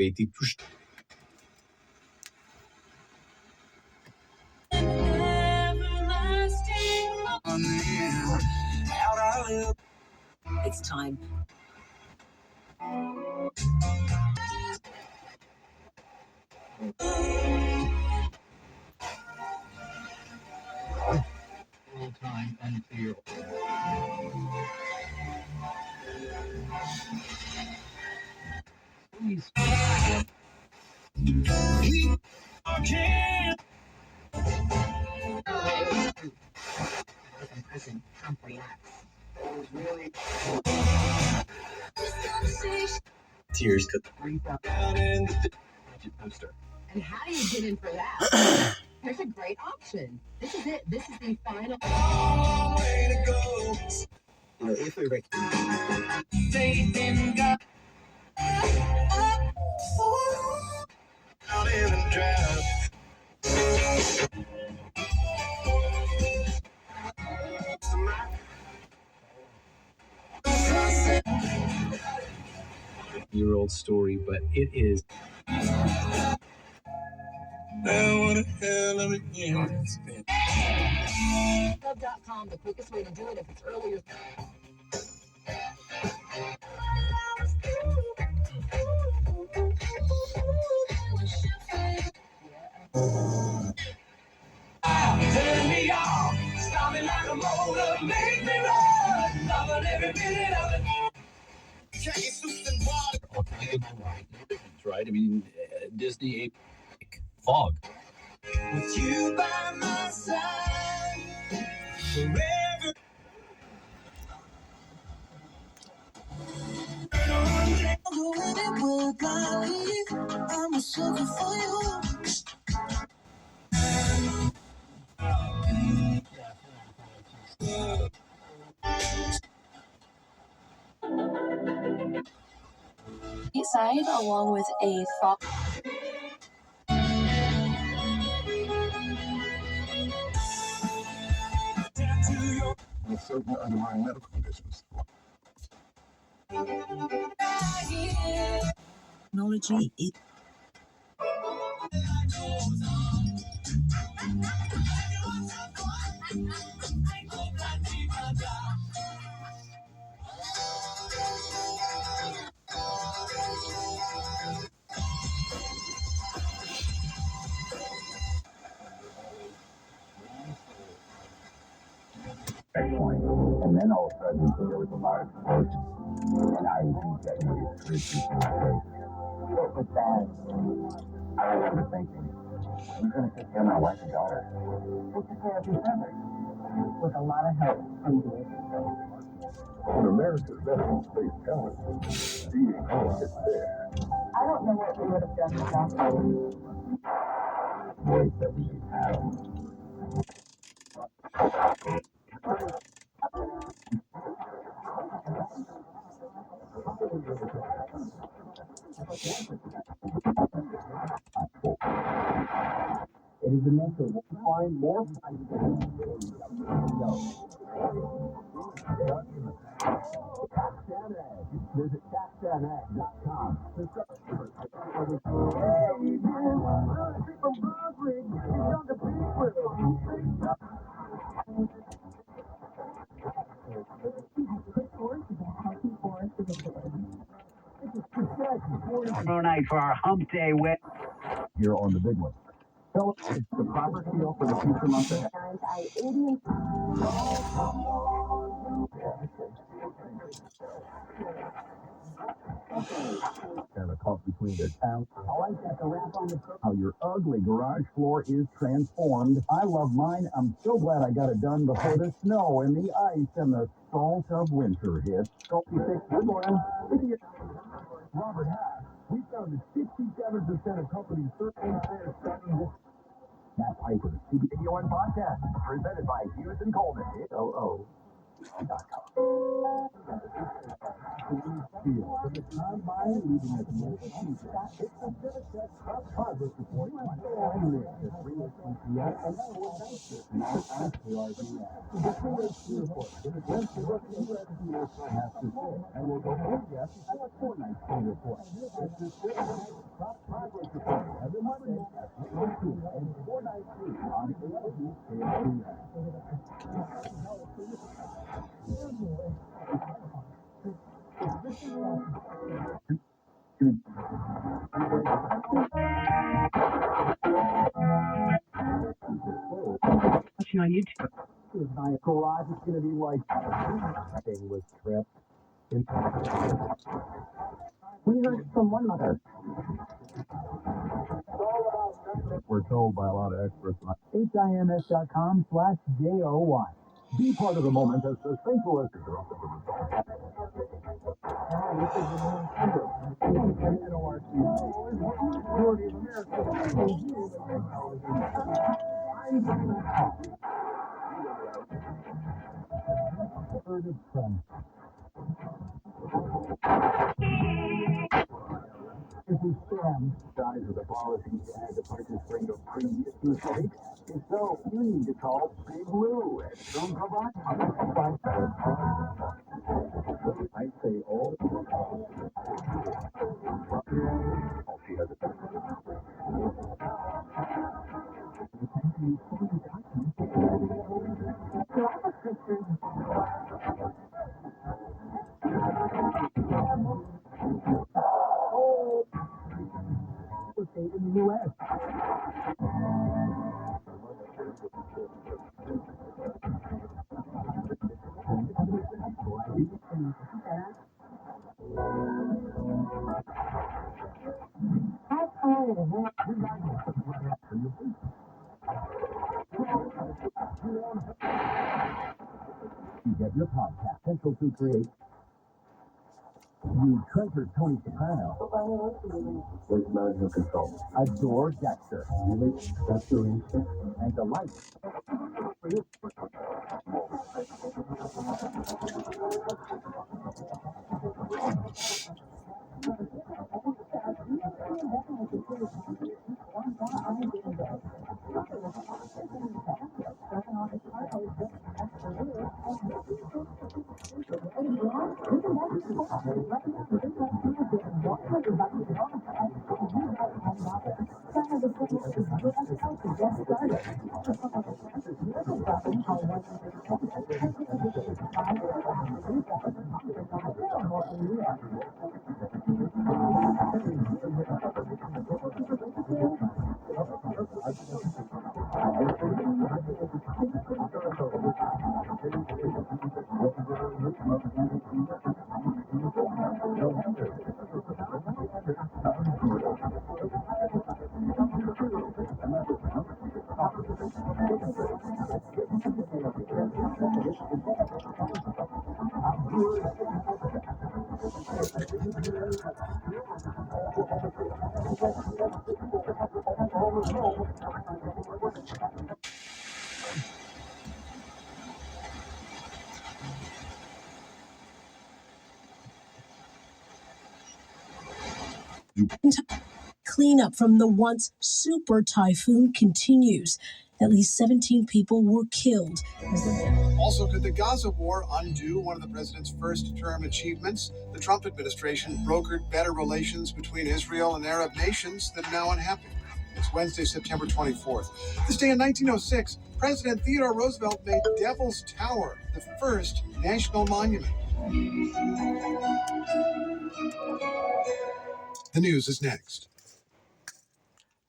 été touché. It's time. Full time and 2-year-old. Please. Tears cut. Poster. And how do you get in for that? There's a great option. This is it. This is the final. Way to go. You know, if we faith in God. Not even drive. Year-old story, but it is. What the hell of a game it's been. Club.com, the quickest way to do it if it's earlier. Turn me on, stop me like a motor, make me run, loving every minute of it. Khaki suits and water. Right? I mean, Disney, Fog. With you by my side, forever. I'm a sucker for you. Side along with a thought. With certain underlying medical conditions. Technology is. And then all of a sudden, there was a loud explosion. And I detonated 3 people in the face. What was that? I remember thinking, who's going to take care of my wife and daughter? We'll take care of your family. With a lot of help from the When America's veteran space talent, being home is there. I don't know what we would have done without you. Voice that we have. It is a mental to find more Visit CatStanAg.com. Tomorrow night for our hump day with. Here on the big one. So it's the proper feel for the future months ahead. And a caught between their towns. I like that the wrap on the how your ugly garage floor is transformed. I love mine. I'm so glad I got it done before the snow and the ice and the salt of winter hit. Good morning. Robert Half. We found that 67% of companies surveyed are starting this. Matt Piper, CBS One podcast, presented by Hughes and Coleman. Oh. For the combine leading at Massachusetts, it's the Civic Top Progress Report. I'm Rick, the 3HPCS, and I will announce this now on KRBS. The 3HP Report, with a glimpse of what the USPS has to say, and we'll go in depth on the 419 report. It's the Civic Top Progress Report, every Monday at 3:02 and 419 on KRBS. Watching on YouTube. My garage is going to be like thing was tripped. We heard from one mother. We're told by a lot of experts on HIMS.com/JOY. Be part of the moment as the St. Louis size of the policy had the purchase rate of previous mistakes. If so, you need to call Big Lou at Stone Provide. I say all. She has a state in the U.S. You get your podcast, Central to Create. You treasure Tony Soprano. Waste management consultant. Adore Dexter. Really? That's your instinct? And delight. Cleanup from the once super typhoon continues. At least 17 people were killed. Also, could the Gaza war undo one of the president's first-term achievements? The Trump administration brokered better relations between Israel and Arab nations that are now unhappy. It's Wednesday, September 24th. This day in 1906, President Theodore Roosevelt made Devil's Tower the first national monument. The news is next.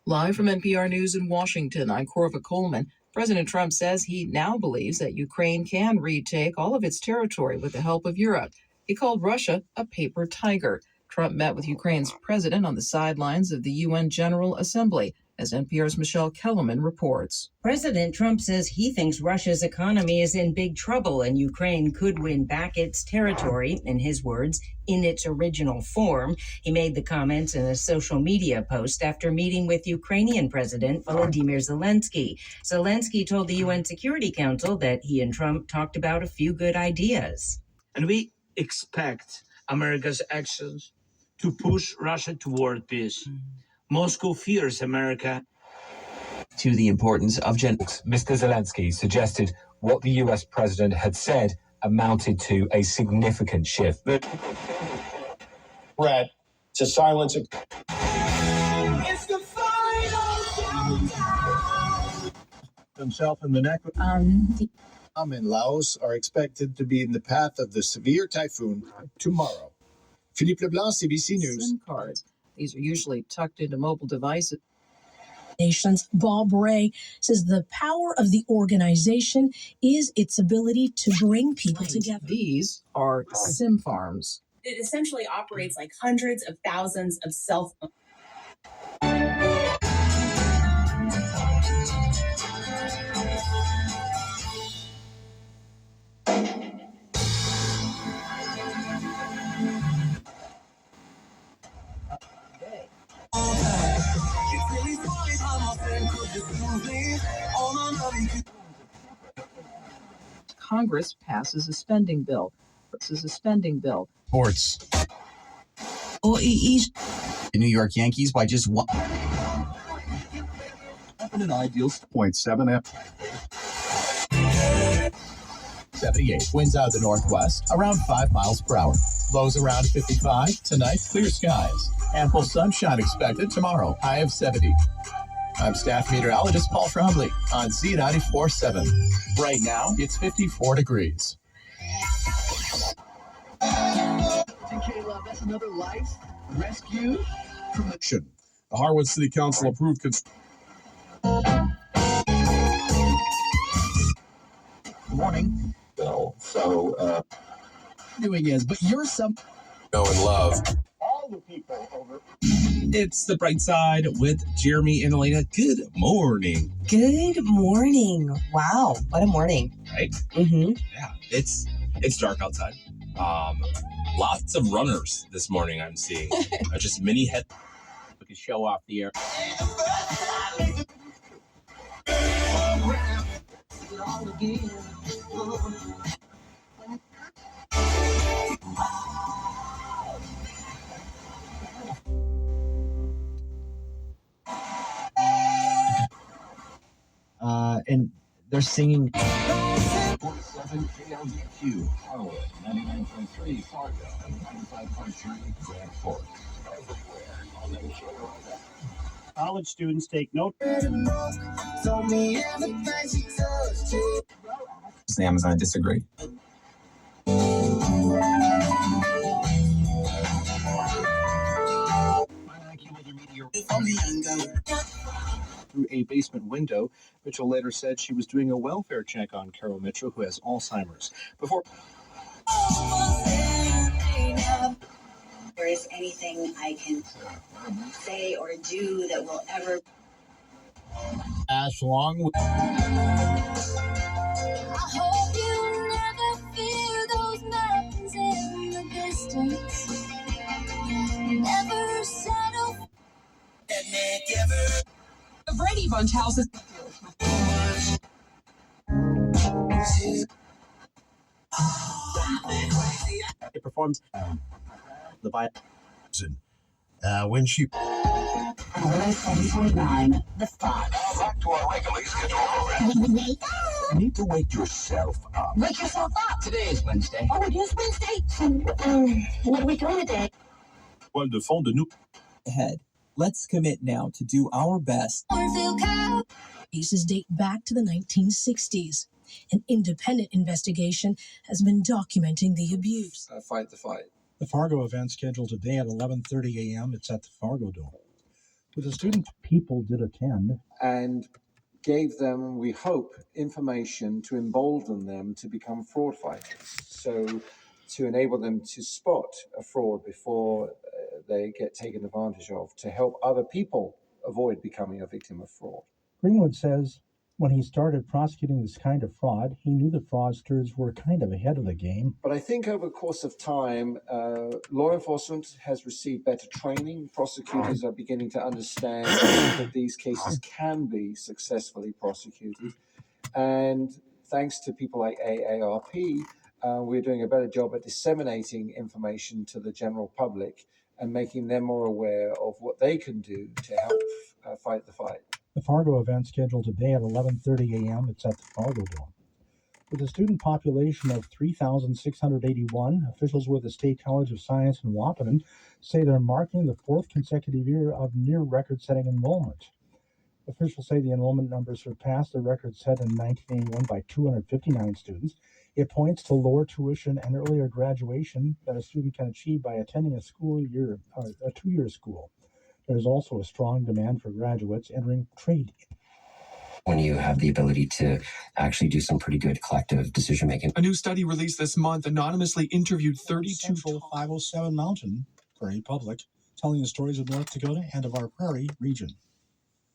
Live from NPR News in Washington, I'm Corva Coleman. President Trump says he now believes that Ukraine can retake all of its territory with the help of Europe. He called Russia a paper tiger. Trump met with Ukraine's president on the sidelines of the UN General Assembly. as NPR's Michelle Kellerman reports. President Trump says he thinks Russia's economy is in big trouble and Ukraine could win back its territory, in his words, in its original form. He made the comments in a social media post after meeting with Ukrainian President Volodymyr Zelensky. Zelensky told the UN Security Council that he and Trump talked about a few good ideas. And we expect America's actions to push Russia toward peace. Moscow fears America. To the importance of Mr. Zelensky suggested what the US president had said amounted to a significant shift. Threat to silence it. It's the final countdown. Himself in the neck. In Laos are expected to be in the path of the severe typhoon tomorrow. Philippe Leblanc, CBC News. SIM cards. These are usually tucked into mobile devices. Nations. Bob Ray says the power of the organization is its ability to bring people together. These are SIM farms. It essentially operates like hundreds of thousands of cell phones. Congress passes a spending bill. Sports. The New York Yankees by just one. An ideal 0.7 78 winds out of the northwest, around 5 miles per hour. Lows around 55. Tonight, clear skies. Ample sunshine expected tomorrow. High of 70. I'm staff meteorologist Paul Trombley on Z94.7. Right now, it's 54 degrees. Caleb, that's another life rescued from the. The Harwood City Council approved. Good morning. Doing is, but you're some. Know and love. All the people over. It's The Bright Side with Jeremy and Elena. Good morning. Good morning. Wow, what a morning. Right? Mm-hmm. Yeah, it's dark outside. Lots of runners this morning I'm seeing. Just mini head. We can show off the air. And they're singing. 47 KLDQ, Harwood, 99.3 Fargo, and 95.3 Grand Forks. Everywhere on the show. College students take note. Sam, I disagree. Through a basement window, Mitchell later said she was doing a welfare check on Carol Mitchell, who has Alzheimer's. Before there is anything I can say or do that will ever Ash Long. I hope you never fear those mountains in the distance. Never settle. The Brady Bunch house is. It performs the Bible. When she. 7:49, the Fox. Back to our regularly scheduled program. Wake up! You need to wake yourself up. Wake yourself up! Today is Wednesday. Oh, it is Wednesday. What are we doing today? Toile de fond de nous. Ahead. Let's commit now to do our best. Cases date back to the 1960s. An independent investigation has been documenting the abuse. Fight the fight. The Fargo event scheduled today at 11:30 a.m. It's at the Fargo Dome. With the student, people did attend. And gave them, we hope, information to embolden them to become fraud fighters. So to enable them to spot a fraud before they get taken advantage of, to help other people avoid becoming a victim of fraud. Greenwood says when he started prosecuting this kind of fraud, he knew the fraudsters were kind of ahead of the game. But I think over the course of time, law enforcement has received better training. Prosecutors are beginning to understand that these cases can be successfully prosecuted. And thanks to people like AARP, we're doing a better job at disseminating information to the general public and making them more aware of what they can do to help fight the fight. The Fargo event scheduled today at 11:30 a.m. It's at the Fargo Dome. With a student population of 3,681, officials with the State College of Science in Wahpeton say they're marking the fourth consecutive year of near record-setting enrollment. Officials say the enrollment numbers surpassed the record set in 1981 by 259 students. It points to lower tuition and earlier graduation that a student can achieve by attending a two-year school. There's also a strong demand for graduates entering trade. When you have the ability to actually do some pretty good collective decision making. A new study released this month anonymously interviewed 32 Central 507 Mountain, Prairie Public, telling the stories of North Dakota and of our Prairie region.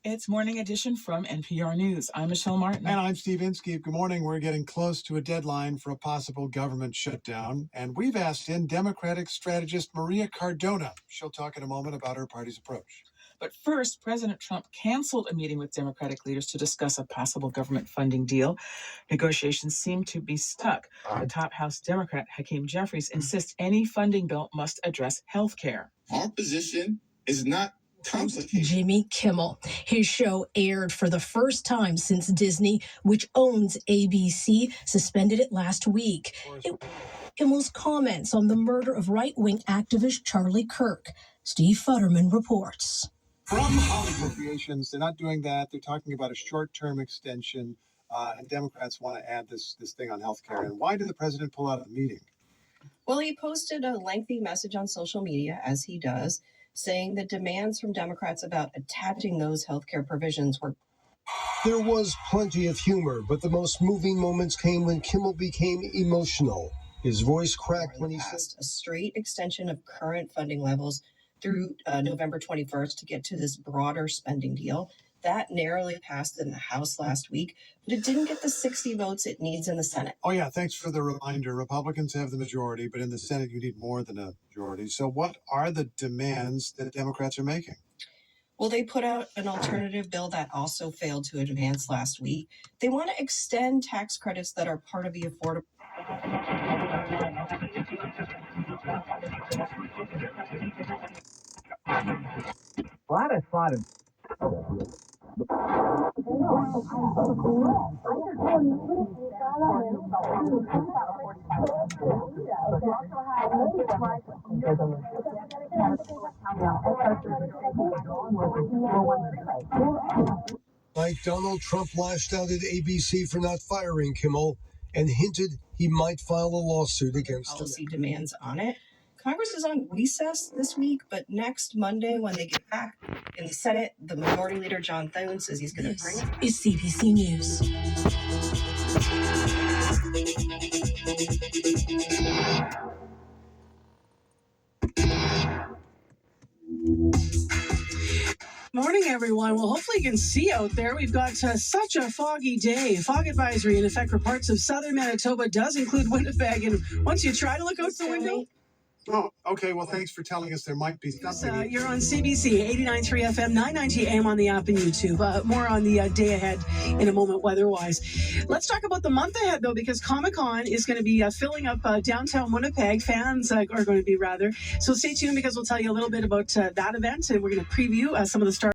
It's Morning Edition from NPR News. I'm Michelle Martin. And I'm Steve Inskeep. Good morning. We're getting close to a deadline for a possible government shutdown. And we've asked in Democratic strategist Maria Cardona. She'll talk in a moment about her party's approach. But first, President Trump canceled a meeting with Democratic leaders to discuss a possible government funding deal. Negotiations seem to be stuck. The top House Democrat, Hakeem Jeffries, insists any funding bill must address health care. Our position is not complicated. Jimmy Kimmel. His show aired for the first time since Disney, which owns ABC, suspended it last week. Kimmel's comments on the murder of right-wing activist Charlie Kirk. Steve Futterman reports. From appropriations, they're not doing that. They're talking about a short-term extension, and Democrats want to add this thing on health care. And why did the president pull out a meeting? Well, he posted a lengthy message on social media, as he does, saying that demands from Democrats about attaching those healthcare provisions were. There was plenty of humor, but the most moving moments came when Kimmel became emotional. His voice cracked when he said a straight extension of current funding levels through November 21st to get to this broader spending deal. That narrowly passed in the House last week, but it didn't get the 60 votes it needs in the Senate. Oh, yeah, thanks for the reminder. Republicans have the majority, but in the Senate, you need more than a majority. So what are the demands that Democrats are making? Well, they put out an alternative bill that also failed to advance last week. They want to extend tax credits that are part of the affordable. like Donald Trump lashed out at ABC for not firing Kimmel and hinted he might file a lawsuit against him. Policy demands on it. Congress is on recess this week, but next Monday, when they get back in the Senate, the Minority Leader John Thune says he's going to bring it. Is CBC News. Morning, everyone. Well, hopefully you can see out there. We've got such a foggy day. Fog advisory in effect for parts of southern Manitoba does include Winnipeg. And once you try to look out the window... Oh, okay. Well, thanks for telling us there might be something. You're on CBC 89.3 FM, 990 AM on the app and YouTube. More on the day ahead in a moment weather-wise. Let's talk about the month ahead, though, because Comic-Con is going to be filling up downtown Winnipeg. Fans are going to be, rather. So stay tuned because we'll tell you a little bit about that event, and we're going to preview some of the stars.